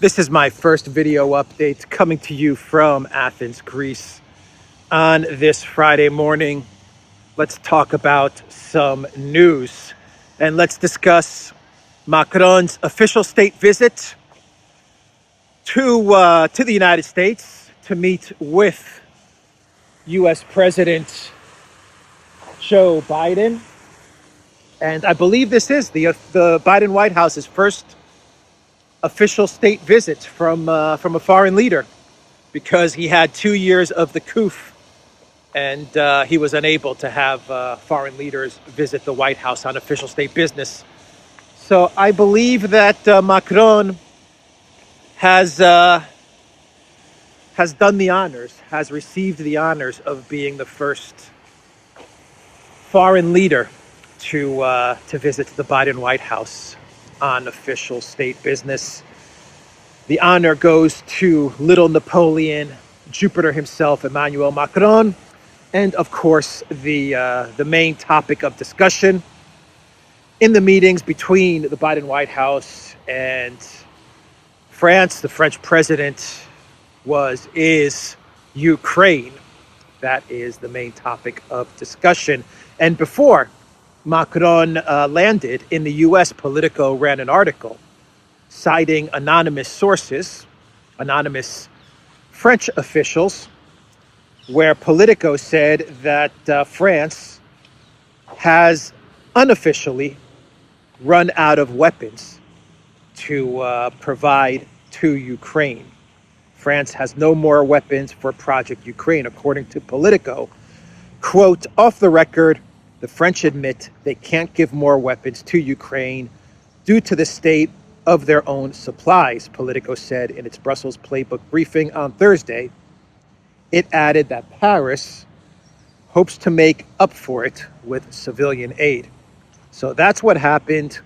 This is my first video update coming to you from Athens, Greece. On this Friday morning, let's talk about some news and let's discuss Macron's official state visit to the United States to meet with U.S. President Joe Biden. And I believe this is the Biden White House's first official state visit from a foreign leader, because he had 2 years of the coup and he was unable to have foreign leaders visit the White House on official state business. So I believe that Macron has done the honors, has received the honors of being the first foreign leader to visit the Biden White House on official state business. The honor goes to little Napoleon, Jupiter himself, Emmanuel Macron, and of course the main topic of discussion in the meetings between the Biden White House and France, the French president, is Ukraine. That is the main topic of discussion. And before Macron landed in the U.S., Politico ran an article citing anonymous sources, anonymous French officials, where Politico said that France has unofficially run out of weapons to provide to Ukraine. France has no more weapons for Project Ukraine, according to Politico. Quote, off the record, the French admit they can't give more weapons to Ukraine due to the state of their own supplies, Politico said in its Brussels playbook briefing on Thursday. It added that Paris hopes to make up for it with civilian aid. So that's what happened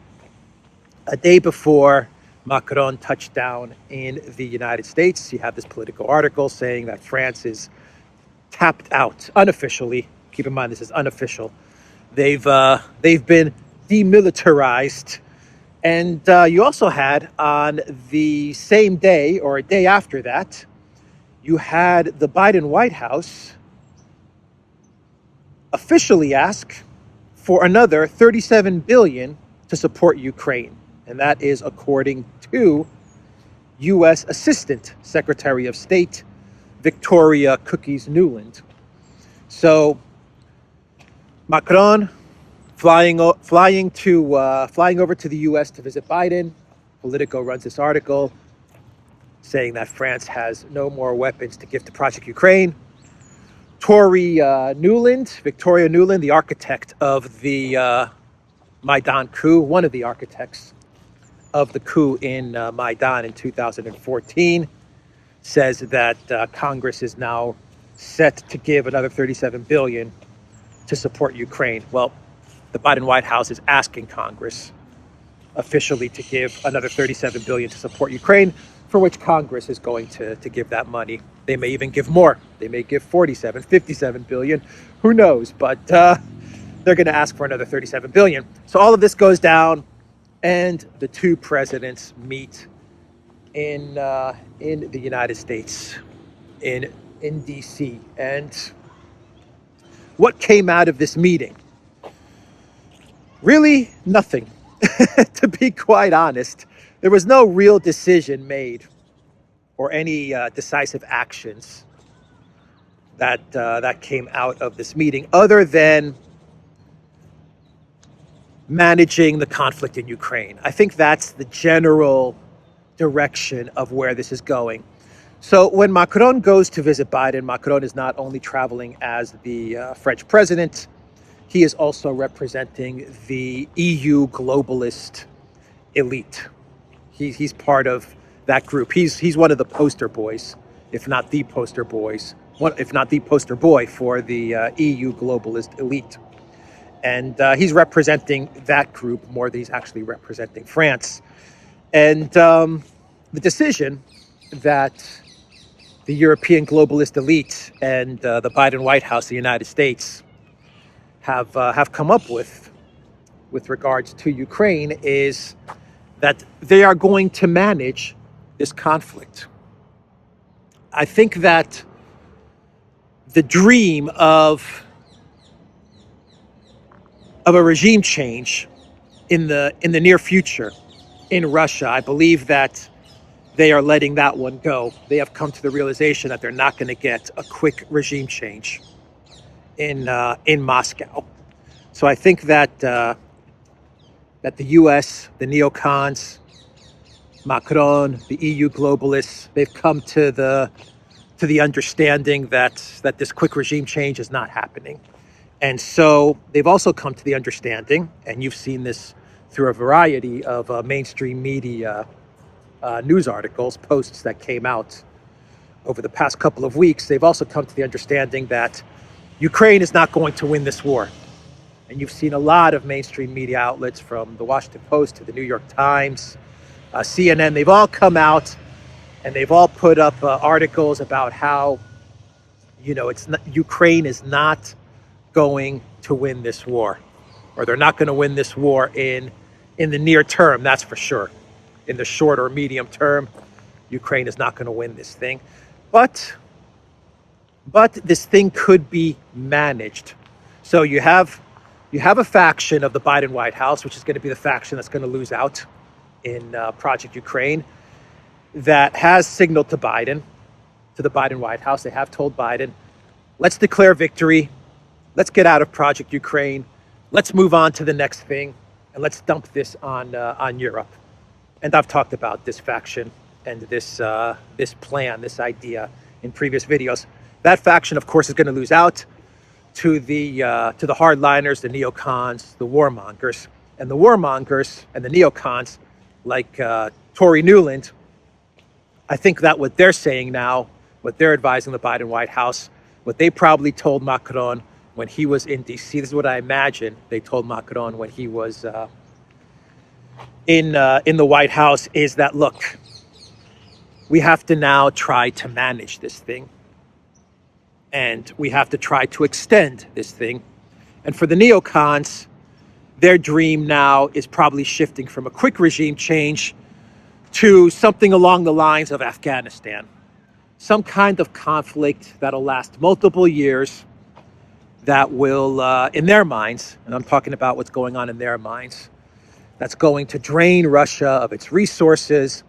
a day before Macron touched down in the United States. You have this Politico article saying that France is tapped out unofficially. Keep in mind, this is unofficial. They've been demilitarized. And you also had, on the same day or a day after that, you had the Biden White House officially ask for another $37 billion to support Ukraine. And that is according to U.S. Assistant Secretary of State Victoria Cookies Nuland. So Macron flying over to the U.S. to visit Biden. Politico runs this article saying that France has no more weapons to give to Project Ukraine. Victoria Nuland, the architect of the Maidan coup, one of the architects of the coup in Maidan in 2014, says that Congress is now set to give another $37 billion to support Ukraine. Well, the Biden White House is asking Congress officially to give another $37 billion to support Ukraine, for which Congress is going to give that money. They may even give more. They may give $57 billion. Who knows? But they're going to ask for another $37 billion. So all of this goes down, and the two presidents meet in the United States, in D.C. And what came out of this meeting? Really, nothing. To be quite honest, there was no real decision made or any decisive actions that came out of this meeting, other than managing the conflict in Ukraine. I think that's the general direction of where this is going. So when Macron goes to visit Biden, Macron is not only traveling as the French president, he is also representing the EU globalist elite. He's part of that group. He's one of the poster boys, if not the poster boy for the EU globalist elite. And he's representing that group more than he's actually representing France. And the decision that the European globalist elite and the Biden White House, the United States, have come up with regards to Ukraine is that they are going to manage this conflict. I think that the dream of a regime change in the near future in Russia, I believe that they are letting that one go. They have come to the realization that they're not going to get a quick regime change in Moscow. So I think that that the U.S., the neocons, Macron, the EU globalists, they've come to the understanding that this quick regime change is not happening. And so they've also come to the understanding, and you've seen this through a variety of mainstream media news articles, posts that came out over the past couple of weeks. They've also come to the understanding that Ukraine is not going to win this war. And you've seen a lot of mainstream media outlets, from the Washington Post to the New York Times, CNN, they've all come out and they've all put up articles about how, it's not, Ukraine is not going to win this war, or they're not going to win this war in the near term, that's for sure. In the short or medium term, Ukraine is not going to win this thing. But this thing could be managed. So you have a faction of the Biden White House, which is going to be the faction that's going to lose out in Project Ukraine, that has signaled to Biden, to the Biden White House. They have told Biden, let's declare victory. Let's get out of Project Ukraine. Let's move on to the next thing, and let's dump this on Europe. And I've talked about this faction and this plan, this idea in previous videos. That faction, of course, is going to lose out to the hardliners, the neocons, the warmongers. And the warmongers and the neocons, like Tory Newland, I think that what they're saying now, what they're advising the Biden White House, what they probably told Macron when he was in D.C., this is what I imagine they told Macron when he was in the White House, is that, look, we have to now try to manage this thing. And we have to try to extend this thing. And for the neocons, their dream now is probably shifting from a quick regime change to something along the lines of Afghanistan. Some kind of conflict that'll last multiple years, that will, in their minds, and I'm talking about what's going on in their minds, that's going to drain Russia of its resources,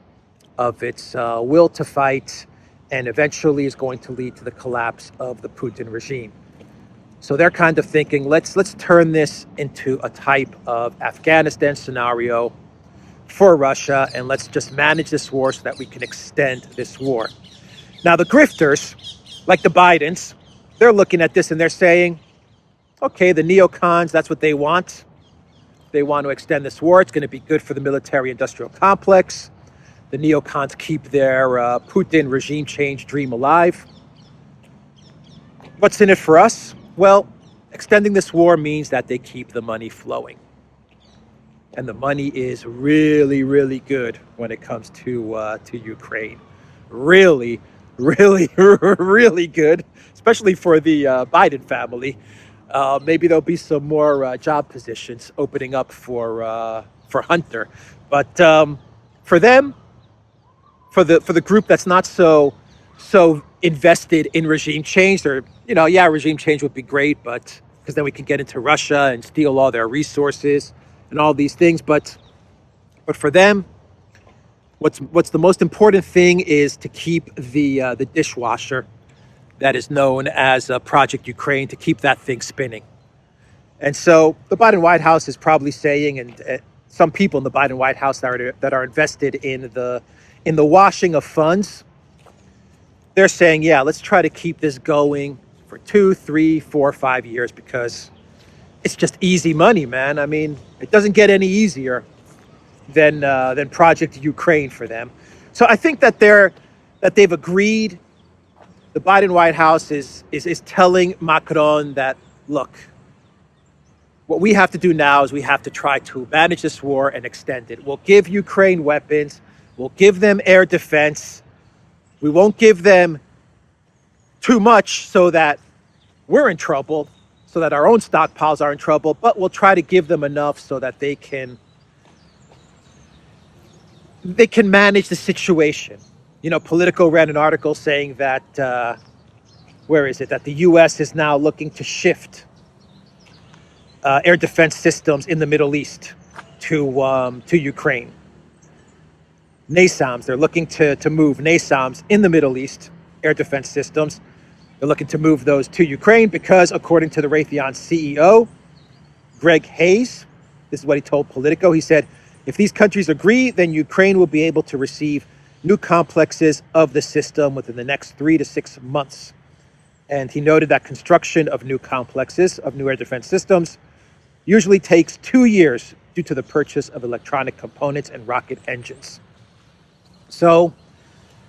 of its will to fight, and eventually is going to lead to the collapse of the Putin regime. So they're kind of thinking, let's turn this into a type of Afghanistan scenario for Russia, and let's just manage this war so that we can extend this war. Now, the grifters, like the Bidens, they're looking at this and they're saying, okay, the neocons, that's what they want. They want to extend this war. It's going to be good for the military-industrial complex. The neocons keep their Putin regime change dream alive. What's in it for us? Well, extending this war means that they keep the money flowing. And the money is really, really good when it comes to Ukraine. Really, really, really good, especially for the Biden family. Maybe there'll be some more job positions opening up for Hunter. But for them, for the group that's not so invested in regime change, they're, regime change would be great, but because then we can get into Russia and steal all their resources and all these things. But for them, what's the most important thing is to keep the dishwasher that is known as Project Ukraine, to keep that thing spinning. And so the Biden White House is probably saying, and some people in the Biden White House that are invested in the washing of funds, they're saying, yeah, let's try to keep this going for 2, 3, 4, 5 years, because it's just easy money, man. I mean, it doesn't get any easier than Project Ukraine for them. So I think that they've agreed. The Biden White House is telling Macron that, look, what we have to do now is we have to try to manage this war and extend it. We'll give Ukraine weapons. We'll give them air defense. We won't give them too much so that we're in trouble, so that our own stockpiles are in trouble, but we'll try to give them enough so that they can they can manage the situation. You know, Politico ran an article saying that, where is it, that the U.S. is now looking to shift air defense systems in the Middle East to Ukraine. NASAMS, they're looking to move NASAMS in the Middle East, air defense systems. They're looking to move those to Ukraine because, according to the Raytheon CEO, Greg Hayes, this is what he told Politico. He said, if these countries agree, then Ukraine will be able to receive new complexes of the system within the next 3 to 6 months. And he noted that construction of new complexes of new air defense systems usually takes 2 years due to the purchase of electronic components and rocket engines. So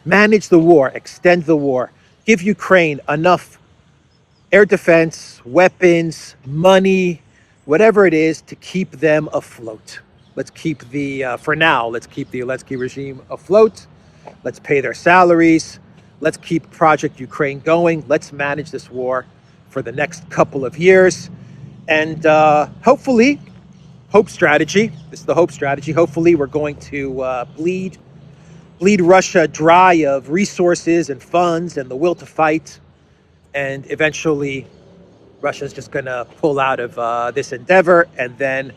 manage the war, extend the war, give Ukraine enough air defense, weapons, money, whatever it is to keep them afloat. Let's keep for now, let's keep the Zelensky regime afloat. Let's pay their salaries. Let's keep Project Ukraine going. Let's manage this war for the next couple of years. And hopefully, hope strategy, this is the hope strategy. Hopefully we're going to bleed Russia dry of resources and funds and the will to fight. And eventually Russia's just going to pull out of this endeavor, and then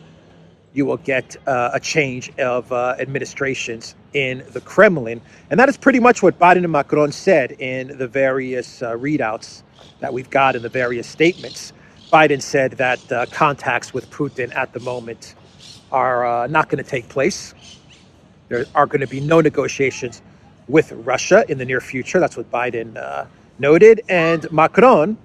you will get a change of administrations in the Kremlin. And that is pretty much what Biden and Macron said in the various readouts that we've got in the various statements. Biden said that contacts with Putin at the moment are not going to take place. There are going to be no negotiations with Russia in the near future. That's what Biden noted. And Macron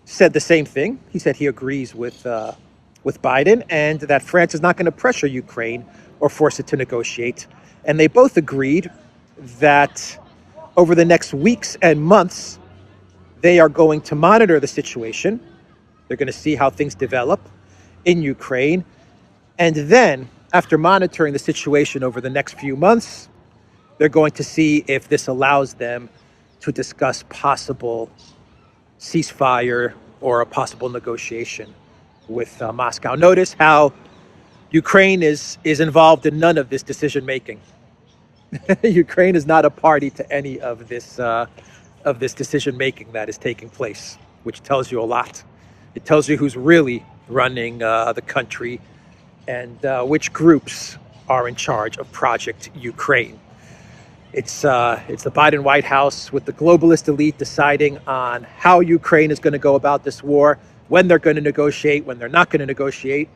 said the same thing. He said he agrees with Biden, and that France is not going to pressure Ukraine or force it to negotiate. And they both agreed that over the next weeks and months, they are going to monitor the situation. They're going to see how things develop in Ukraine. And then, after monitoring the situation over the next few months, they're going to see if this allows them to discuss possible ceasefire or a possible negotiation with Moscow. Notice how Ukraine is involved in none of this decision making. Ukraine is not a party to any of this decision making that is taking place, which tells you a lot. It tells you who's really running the country and which groups are in charge of Project Ukraine. It's the Biden White House with the globalist elite deciding on how Ukraine is going to go about this war, when they're going to negotiate, when they're not going to negotiate,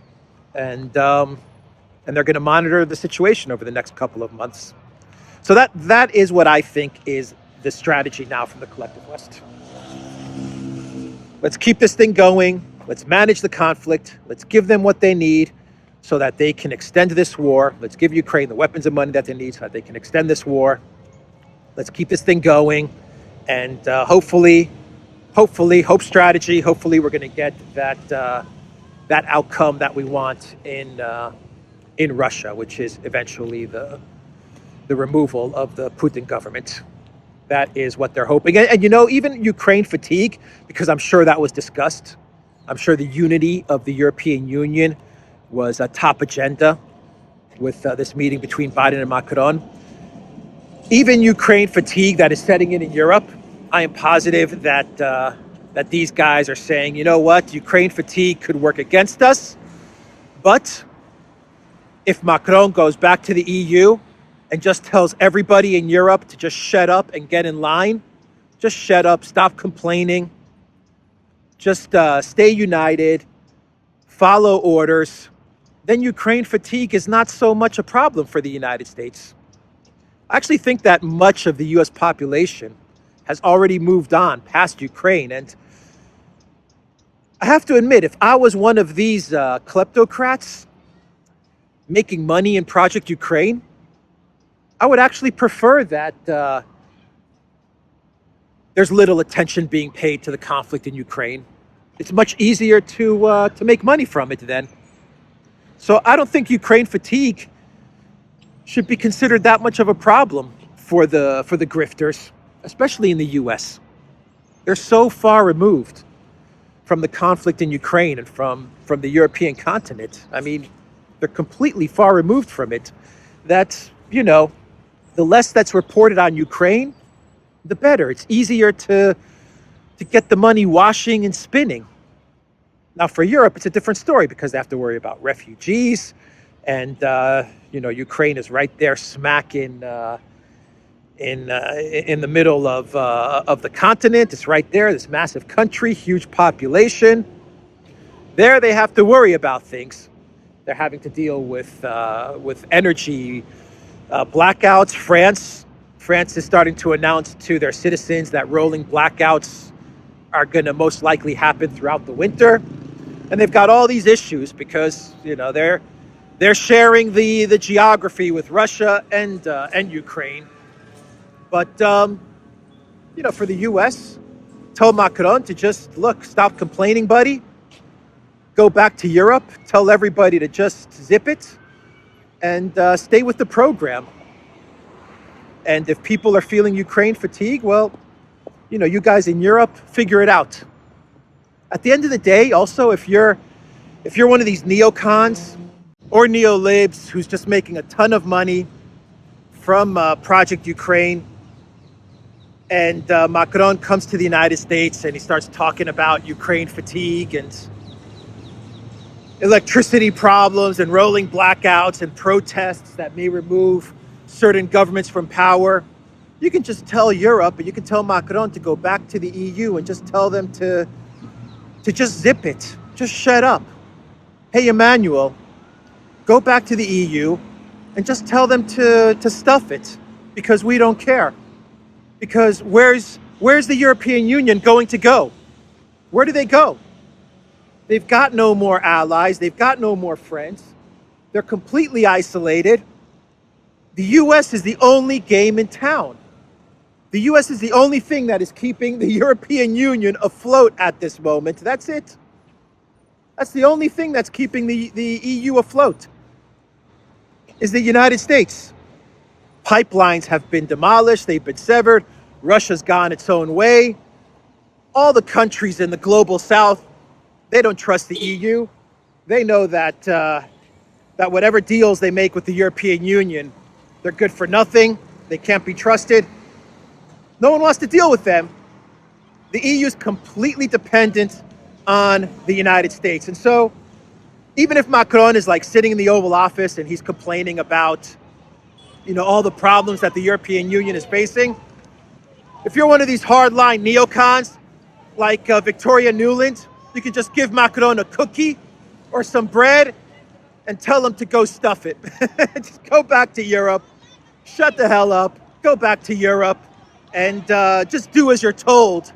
and they're going to monitor the situation over the next couple of months. So that is what I think is the strategy now from the collective West. Let's keep this thing going. Let's manage the conflict. Let's give them what they need so that they can extend this war. Let's give Ukraine the weapons and money that they need so that they can extend this war. Let's keep this thing going. And hopefully, hope strategy, hopefully we're going to get that outcome that we want in Russia, which is eventually the removal of the Putin government. That is what they're hoping. And you know, even Ukraine fatigue, because I'm sure that was discussed. I'm sure the unity of the European Union was a top agenda with this meeting between Biden and Macron. Even Ukraine fatigue that is setting in Europe, I am positive that these guys are saying, you know what, Ukraine fatigue could work against us. But if Macron goes back to the EU and just tells everybody in Europe to just shut up and get in line, just shut up, stop complaining, just stay united, follow orders, then Ukraine fatigue is not so much a problem for the United States. I actually think that much of the U.S. population has already moved on past Ukraine. And I have to admit, if I was one of these kleptocrats making money in Project Ukraine, I would actually prefer that there's little attention being paid to the conflict in Ukraine. It's much easier to make money from it then. So I don't think Ukraine fatigue should be considered that much of a problem for the grifters, especially in the U.S. They're so far removed from the conflict in Ukraine and from the European continent. I mean, they're completely far removed from it that you know, the less that's reported on Ukraine, the better. It's easier to get the money washing and spinning. Now, for Europe, it's a different story because they have to worry about refugees, and Ukraine is right there, smack in the middle of the continent. It's right there. This massive country, huge population. There, they have to worry about things. They're having to deal with energy blackouts. France is starting to announce to their citizens that rolling blackouts are going to most likely happen throughout the winter. And they've got all these issues because they're sharing the geography with Russia and Ukraine. But for the U.S., told Macron to just stop complaining, buddy. Go back to Europe. Tell everybody to just zip it and stay with the program. And if people are feeling Ukraine fatigue, well, you guys in Europe, figure it out. At the end of the day, also, if you're one of these neocons or neolibs who's just making a ton of money from Project Ukraine, and Macron comes to the United States and he starts talking about Ukraine fatigue and electricity problems and rolling blackouts and protests that may remove certain governments from power, you can just tell Europe, and you can tell Macron to go back to the EU and just tell them to just zip it. Just shut up. Hey, Emmanuel, go back to the EU and just tell them to stuff it because we don't care. Because where's the European Union going to go? Where do they go? They've got no more allies. They've got no more friends. They're completely isolated. The U.S. is the only game in town. The U.S. is the only thing that is keeping the European Union afloat at this moment. That's it. That's the only thing that's keeping the EU afloat, is the United States. Pipelines have been demolished. They've been severed. Russia's gone its own way. All the countries in the global south, they don't trust the EU. They know that whatever deals they make with the European Union, they're good for nothing. They can't be trusted. No one wants to deal with them. The EU is completely dependent on the United States. And so even if Macron is sitting in the Oval Office and he's complaining about, all the problems that the European Union is facing, if you're one of these hardline neocons like Victoria Nuland, you can just give Macron a cookie or some bread and tell him to go stuff it. Just go back to Europe, shut the hell up, go back to Europe, and just do as you're told,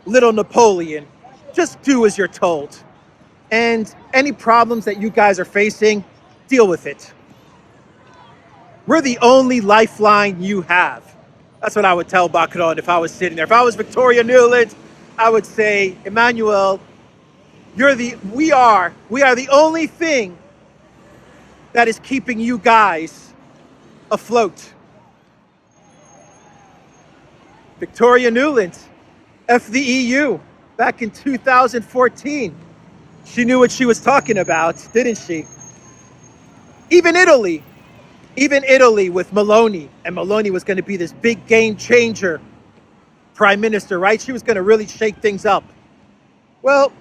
little Napoleon. Just do as you're told. And any problems that you guys are facing, deal with it. We're the only lifeline you have. That's what I would tell Macron if I was sitting there. If I was Victoria Nuland, I would say, Emmanuel, we are the only thing that is keeping you guys afloat. Victoria Nuland, F the EU, back in 2014. She knew what she was talking about, didn't she? Even Italy with Meloni, and Meloni was going to be this big game changer prime minister, right? She was going to really shake things up. Well,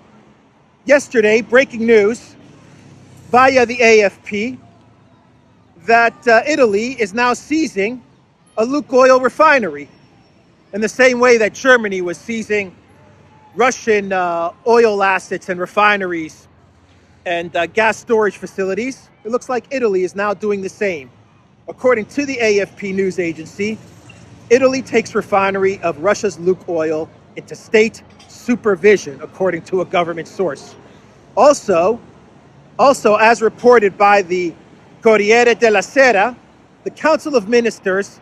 yesterday, breaking news via the AFP that Italy is now seizing a Lukoil refinery in the same way that Germany was seizing Russian oil assets and refineries and gas storage facilities. It looks like Italy is now doing the same. According to the AFP news agency, Italy takes refinery of Russia's Lukoil into state supervision, according to a government source. Also, as reported by the Corriere della Sera, the Council of Ministers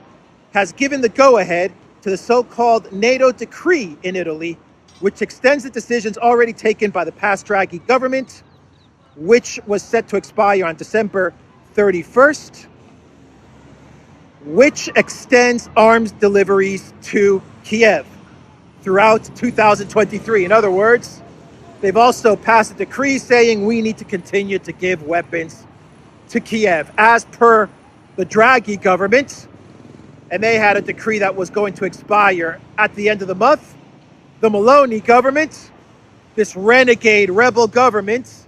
has given the go-ahead to the so-called NATO decree in Italy, which extends the decisions already taken by the past Draghi government, which was set to expire on December 31st, which extends arms deliveries to Kiev throughout 2023. In other words, they've also passed a decree saying we need to continue to give weapons to Kiev as per the Draghi government, and they had a decree that was going to expire at the end of the month. The Meloni government, this renegade rebel government,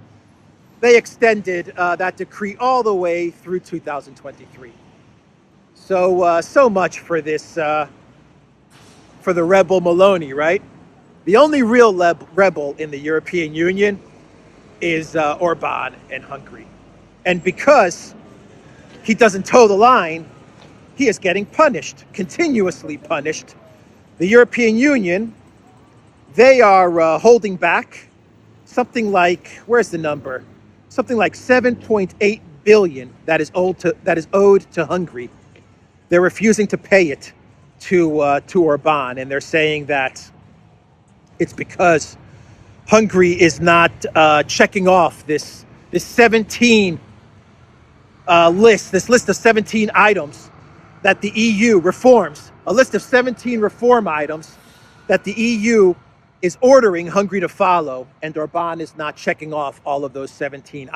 they extended that decree all the way through 2023. So much for this, for the rebel Meloni, right? The only real rebel in the European Union is Orban in Hungary. And because he doesn't toe the line, he is getting punished, continuously punished. The European Union, they are holding back something like, where's the number? Something like 7.8 billion that is owed to Hungary. They're refusing to pay it to Orban, and they're saying that it's because Hungary is not checking off this 17 this list of 17 items that the EU reforms, a list of 17 reform items that the EU is ordering Hungary to follow, and Orban is not checking off all of those 17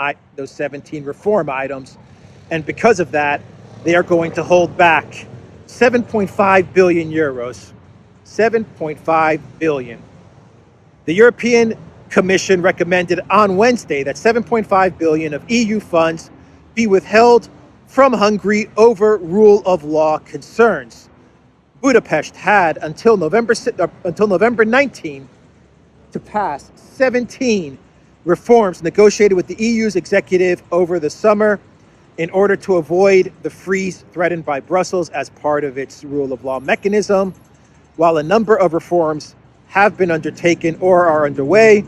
reform items, and because of that, they are going to hold back 7.5 billion euros. 7.5 billion. The European Commission recommended on Wednesday that 7.5 billion of EU funds be withheld from Hungary over rule of law concerns. Budapest had until November 19 to pass 17 reforms negotiated with the EU's executive over the summer in order to avoid the freeze threatened by Brussels as part of its rule of law mechanism. While a number of reforms have been undertaken or are underway,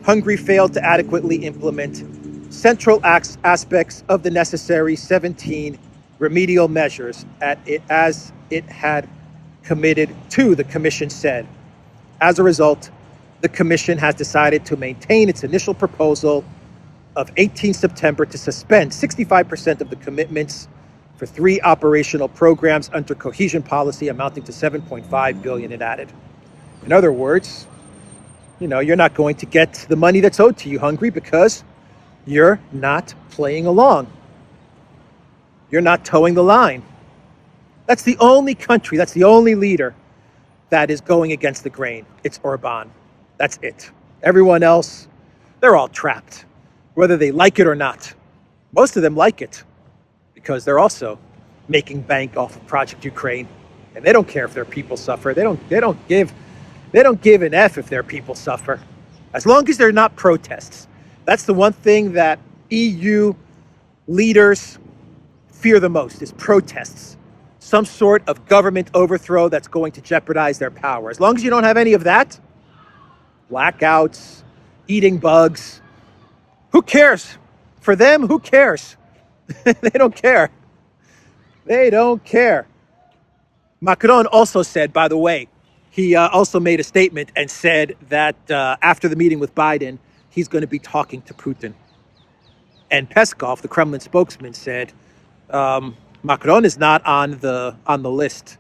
Hungary failed to adequately implement central aspects of the necessary 17 remedial measures as it had committed to, the Commission said. As a result, the Commission has decided to maintain its initial proposal of 18 September to suspend 65% of the commitments for 3 operational programs under cohesion policy amounting to 7.5 billion, it added. In other words, you're not going to get the money that's owed to you, Hungary, because you're not playing along. You're not towing the line. That's the only country, that's the only leader that is going against the grain. It's Orban. That's it. Everyone else, they're all trapped, whether they like it or not. Most of them like it because they're also making bank off of Project Ukraine, and they don't care if their people suffer. They don't give an F if their people suffer, as long as they're not protests. That's the one thing that EU leaders fear the most, is protests. Some sort of government overthrow that's going to jeopardize their power. As long as you don't have any of that, blackouts, eating bugs, who cares? For them, who cares? They don't care. They don't care. Macron also said, by the way, he also made a statement and said that after the meeting with Biden, he's going to be talking to Putin. And Peskov, the Kremlin spokesman, said Macron is not on the list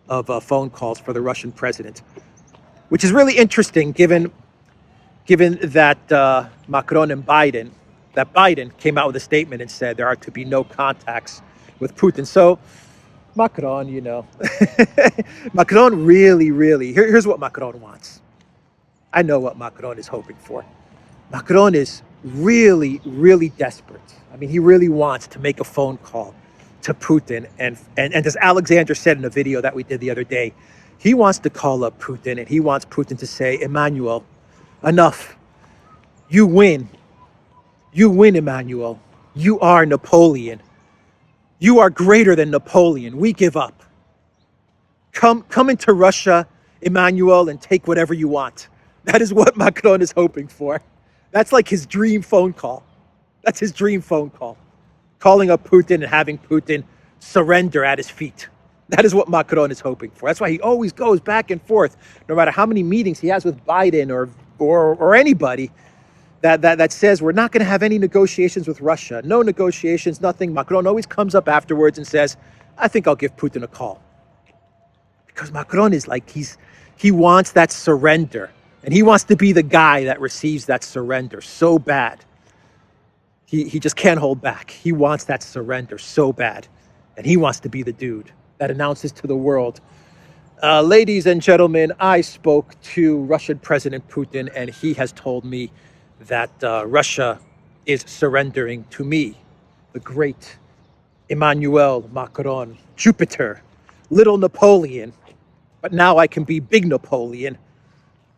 of phone calls for the Russian president, which is really interesting given that Macron and Biden came out with a statement and said there are to be no contacts with Putin. So Macron, Macron really, here's what Macron wants. I know what Macron is hoping for. Macron is really, really desperate. I mean, he really wants to make a phone call to Putin. And as Alexander said in a video that we did the other day, he wants to call up Putin and he wants Putin to say, Emmanuel, enough. You win. You win, Emmanuel. You are Napoleon. You are greater than Napoleon. We give up. Come into Russia, Emmanuel, and take whatever you want. That is what Macron is hoping for. That's like his dream phone call. That's his dream phone call. Calling up Putin and having Putin surrender at his feet. That is what Macron is hoping for. That's why he always goes back and forth, no matter how many meetings he has with Biden or anybody that says we're not going to have any negotiations with Russia. No negotiations, nothing. Macron always comes up afterwards and says, I think I'll give Putin a call. Because Macron is like, he wants that surrender. And he wants to be the guy that receives that surrender so bad. He just can't hold back. He wants that surrender so bad. And he wants to be the dude that announces to the world, ladies and gentlemen, I spoke to Russian President Putin, and he has told me that Russia is surrendering to me, the great Emmanuel Macron, Jupiter, little Napoleon. But now I can be big Napoleon,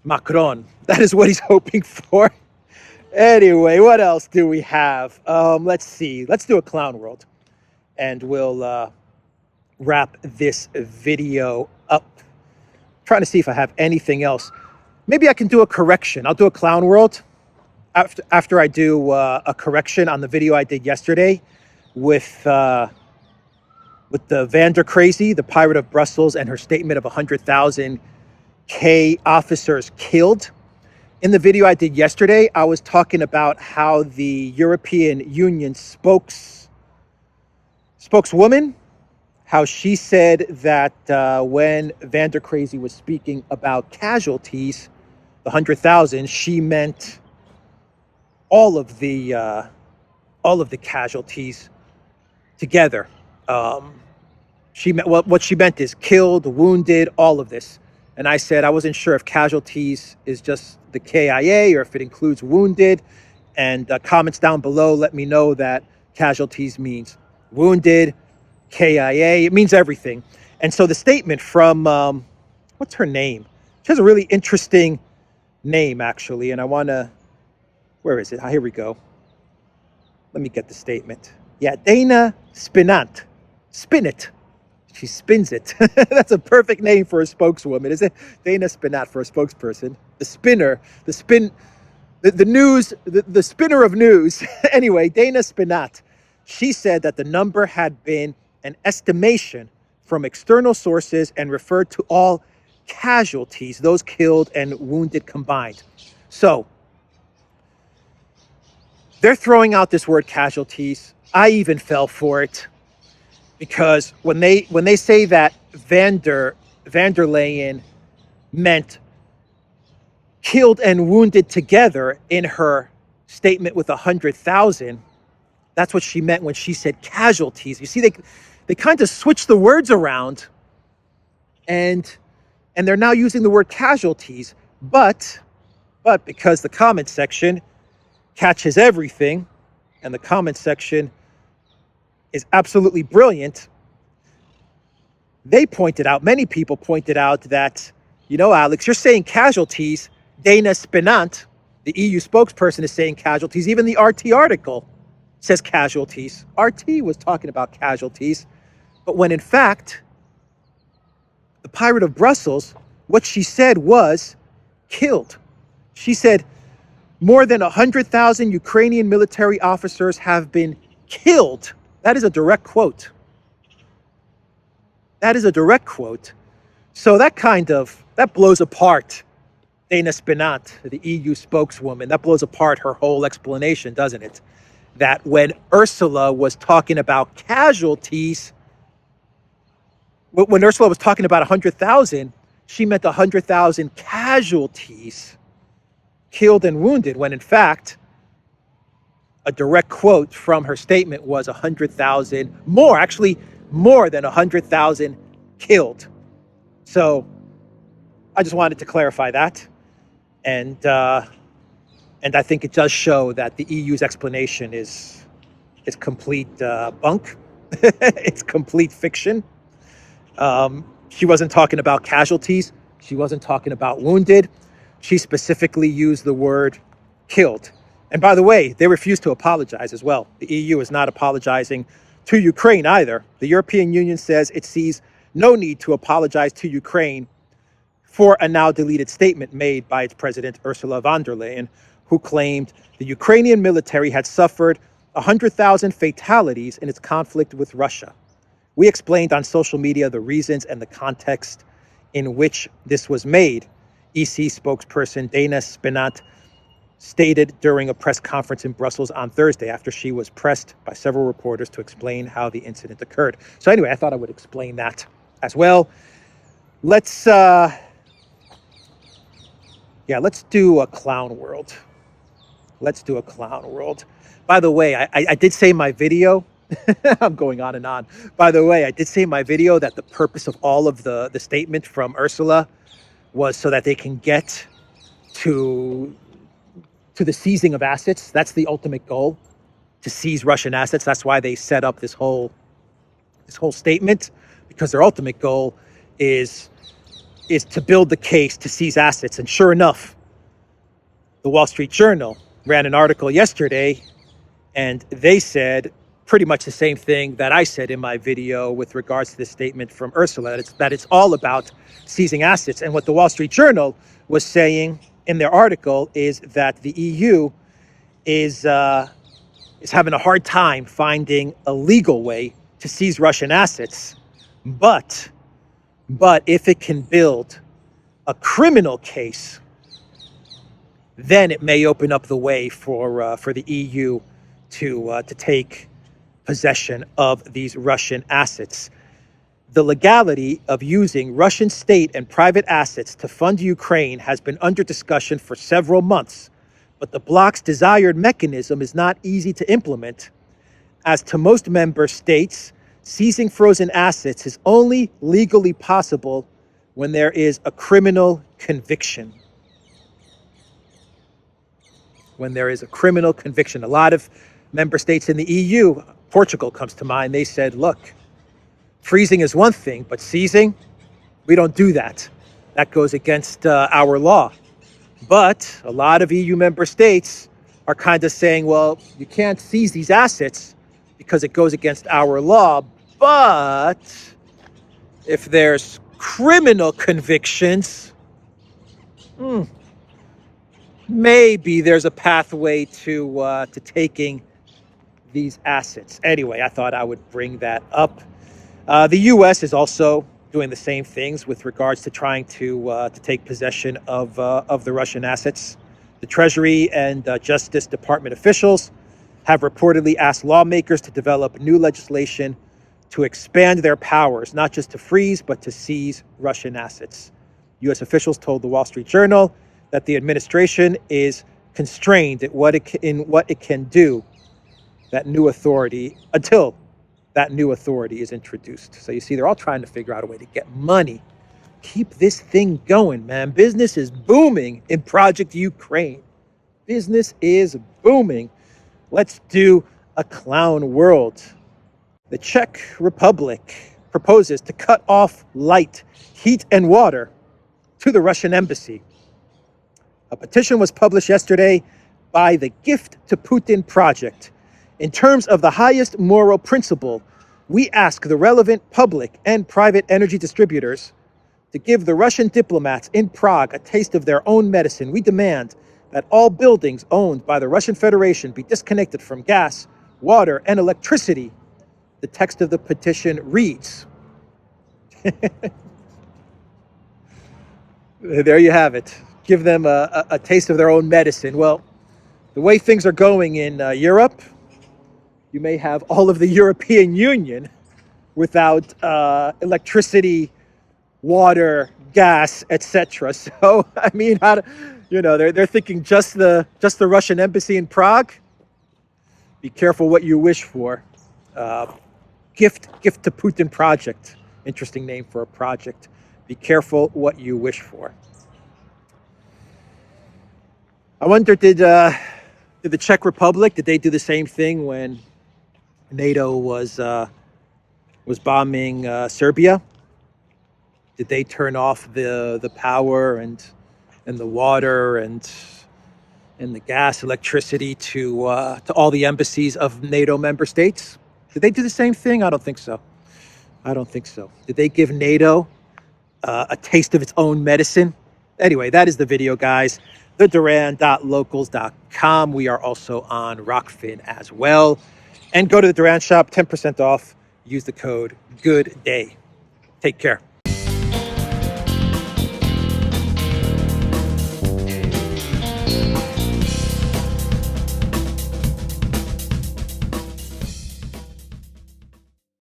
Macron. That is what he's hoping for. Anyway, what else do we have? Let's see. Let's do a clown world. And we'll wrap this video up. Trying to see if I have anything else. Maybe I can do a correction. I'll do a clown world after I do a correction on the video I did yesterday with the Vander Crazy, the pirate of Brussels, and her statement of 100,000 K officers killed. In the video I did yesterday, I was talking about how the European Union spokeswoman, how she said that when Vander Crazy was speaking about casualties, the 100,000, she meant all of the casualties together. She meant what she meant is killed, wounded, all of this. And I said I wasn't sure if casualties is just the KIA or if it includes wounded. And comments down below let me know that casualties means wounded, KIA, it means everything. And so the statement from, what's her name? She has a really interesting name, actually. And I want to, where is it? Here we go. Let me get the statement. Yeah, Dana Spinant. Spin it. She spins it. That's a perfect name for a spokeswoman, isn't it? Dana Spinat for a spokesperson. The spinner, the news, the spinner of news. Anyway, Dana Spinat. She said that the number had been an estimation from external sources and referred to all casualties, those killed and wounded combined. So they're throwing out this word casualties. I even fell for it. Because when they say that van der Leyen meant killed and wounded together in her statement with 100,000, that's what she meant when she said casualties. You see, they kind of switched the words around, and they're now using the word casualties. But because the comment section catches everything, and the comment section is absolutely brilliant, many people pointed out that, Alex, you're saying casualties. Dana Spinant, the EU spokesperson, is saying casualties. Even the RT article says casualties. RT was talking about casualties. But when in fact, the pirate of Brussels, what she said was killed. She said more than 100,000 Ukrainian military officers have been killed. That is a direct quote. That is a direct quote. So that blows apart Dana Spinant, the EU spokeswoman. That blows apart her whole explanation, doesn't it? That when Ursula was talking about casualties, when Ursula was talking about 100,000, she meant 100,000 casualties, killed and wounded, when in fact, a direct quote from her statement was 100,000 more than 100,000 killed. So I just wanted to clarify that. And I think it does show that the EU's explanation is complete bunk. It's complete fiction. She wasn't talking about casualties. She wasn't talking about wounded. She specifically used the word killed. And by the way, they refused to apologize as well. The EU is not apologizing to Ukraine either. The European Union says it sees no need to apologize to Ukraine for a now deleted statement made by its president, Ursula von der Leyen, who claimed the Ukrainian military had suffered 100,000 fatalities in its conflict with Russia. We explained on social media the reasons and the context in which this was made, EC spokesperson Dana Spinant stated during a press conference in Brussels on Thursday after she was pressed by several reporters to explain how the incident occurred. So anyway, I thought I would explain that as well. Let's do a clown world. Let's do a clown world. By the way, I did say in my video I'm going on and on. By the way, I did say in my video that the purpose of all of the statement from Ursula was so that they can get to the seizing of assets. That's the ultimate goal, to seize Russian assets. That's why they set up this whole statement, because their ultimate goal is to build the case to seize assets. And sure enough, the Wall Street Journal ran an article yesterday, and they said pretty much the same thing that I said in my video with regards to this statement from Ursula, that it's all about seizing assets. And what the Wall Street Journal was saying in their article is that the EU is having a hard time finding a legal way to seize Russian assets. But if it can build a criminal case, then it may open up the way for the EU to take possession of these Russian assets. The legality of using Russian state and private assets to fund Ukraine has been under discussion for several months, but the bloc's desired mechanism is not easy to implement. As to most member states, seizing frozen assets is only legally possible when there is a criminal conviction. When there is a criminal conviction. A lot of member states in the EU, Portugal comes to mind, they said, look, freezing is one thing, but seizing, we don't do that. That goes against our law. But a lot of EU member states are kind of saying, well, you can't seize these assets because it goes against our law. But if there's criminal convictions, maybe there's a pathway to taking these assets. Anyway, I thought I would bring that up. The U.S. is also doing the same things with regards to trying to take possession of the Russian assets. The Treasury and Justice Department officials have reportedly asked lawmakers to develop new legislation to expand their powers, not just to freeze, but to seize Russian assets. U.S. officials told the Wall Street Journal that the administration is constrained in what it can do until that new authority is introduced. So you see, they're all trying to figure out a way to get money. Keep this thing going, man. Business is booming in Project Ukraine. Business is booming. Let's do a clown world. The Czech Republic proposes to cut off light, heat, and water to the Russian embassy. A petition was published yesterday by the Gift to Putin project. In terms of the highest moral principle, we ask the relevant public and private energy distributors to give the Russian diplomats in Prague a taste of their own medicine. We demand that all buildings owned by the Russian Federation be disconnected from gas, water, and electricity. The text of the petition reads. There you have it. Give them a taste of their own medicine. Well, the way things are going in Europe, you may have all of the European Union without electricity, water, gas, etc. So, I mean, they're thinking just the Russian embassy in Prague. Be careful what you wish for. Gift to Putin project. Interesting name for a project. Be careful what you wish for. I wonder, did the Czech Republic, did they do the same thing when NATO was bombing Serbia? Did they turn off the power and the water and the gas, electricity to all the embassies of NATO member states? Did they do the same thing? I don't think so. Did they give NATO a taste of its own medicine? Anyway, that is the video, guys. theduran.locals.com. We are also on Rockfin as well. And go to the Duran shop, 10% off. Use the code GOODDAY. Take care.